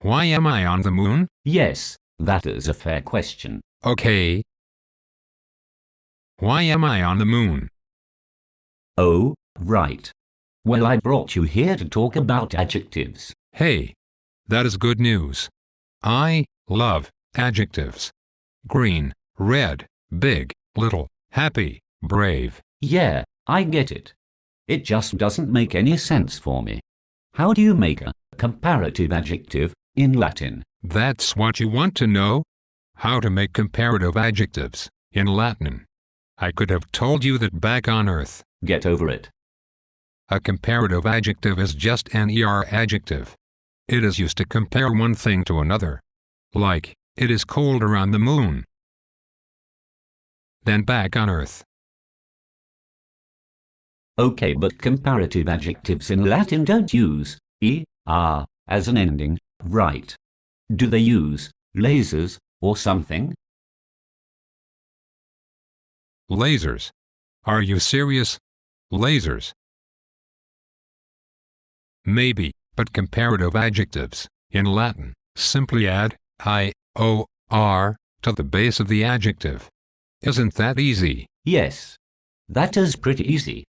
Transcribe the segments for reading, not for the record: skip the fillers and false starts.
Why am I on the moon? Yes, that is a fair question. Okay. Why am I on the moon? Oh, right. Well, I brought you here to talk about adjectives. Hey, that is good news. I love adjectives. Green, red, big, little, happy, brave. Yeah, I get it. It just doesn't make any sense for me. How do you make a comparative adjective in Latin? That's what you want to know? How to make comparative adjectives in Latin. I could have told you that back on Earth. Get over it. A comparative adjective is just an adjective. It is used to compare one thing to another. Like, it is colder on the moon than back on Earth. Okay, but comparative adjectives in Latin don't use er as an ending, right? Do they use lasers or something? Lasers. Are you serious? Lasers. Maybe, but comparative adjectives, in Latin, simply add I-O-R to the base of the adjective. Isn't that easy? Yes, that is pretty easy.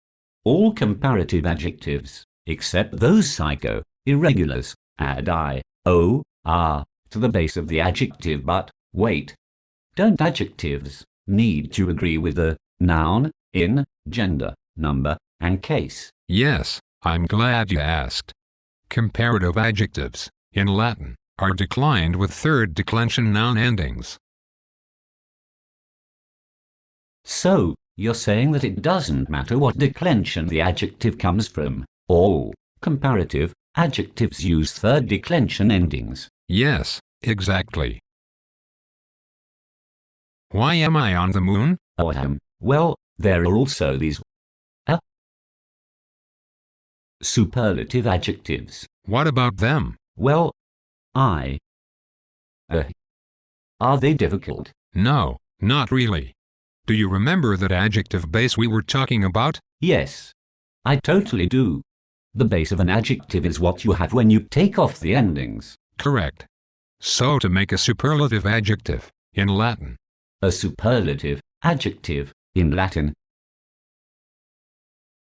All comparative adjectives, except those psycho, irregulars, add I-O-R to the base of the adjective, but wait. Don't adjectives need to agree with the noun in gender, number, and case? Yes, I'm glad you asked. Comparative adjectives, in Latin, are declined with third declension noun endings. So, you're saying that it doesn't matter what declension the adjective comes from. All comparative adjectives use third declension endings. Yes, exactly. Why am I on the moon? Well, there are also these superlative adjectives. What about them? Well, are they difficult? No, not really. Do you remember that adjective base we were talking about? Yes, I totally do. The base of an adjective is what you have when you take off the endings. Correct. So to make a superlative adjective, in Latin. A superlative adjective, in Latin.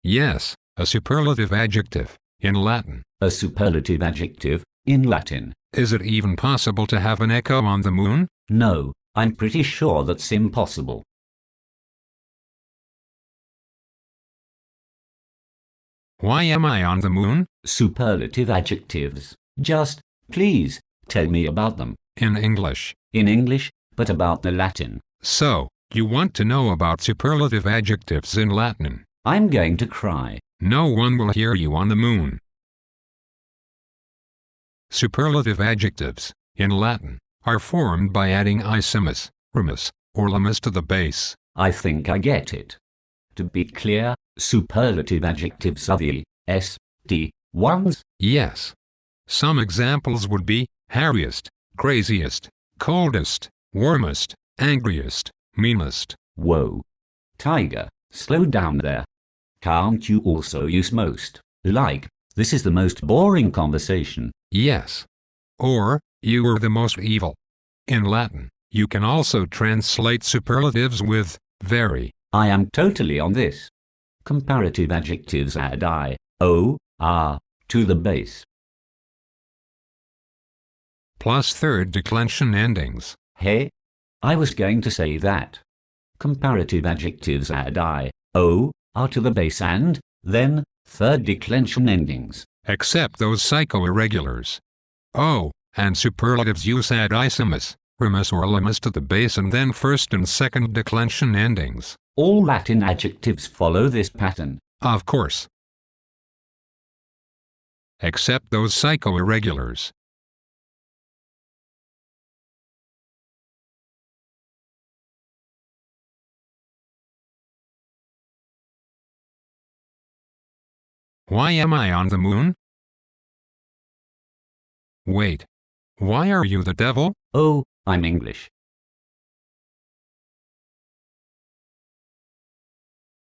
Yes, a superlative adjective, in Latin. A superlative adjective, in Latin. Is it even possible to have an echo on the moon? No, I'm pretty sure that's impossible. Why am I on the moon? Superlative adjectives. Just, please, tell me about them. In English. In English, but about the Latin. So, you want to know about superlative adjectives in Latin. I'm going to cry. No one will hear you on the moon. Superlative adjectives, in Latin, are formed by adding isimus, rimus, or limus to the base. I think I get it. To be clear, superlative adjectives are the st ones? Yes. Some examples would be hairiest, craziest, coldest, warmest, angriest, meanest. Whoa. Tiger, slow down there. Can't you also use most? Like, this is the most boring conversation. Yes. Or, you were the most evil. In Latin, you can also translate superlatives with very. I am totally on this. Comparative adjectives add I-O-R to the base. Plus third declension endings. Hey, I was going to say that. Comparative adjectives add I-O-R to the base and, then, third declension endings. Except those psycho-irregulars. Oh, and superlatives use add isimus, rimus or limus to the base and then first and second declension endings. All Latin adjectives follow this pattern. Of course. Except those psycho-irregulars. Why am I on the moon? Wait. Why are you the devil? Oh, I'm English.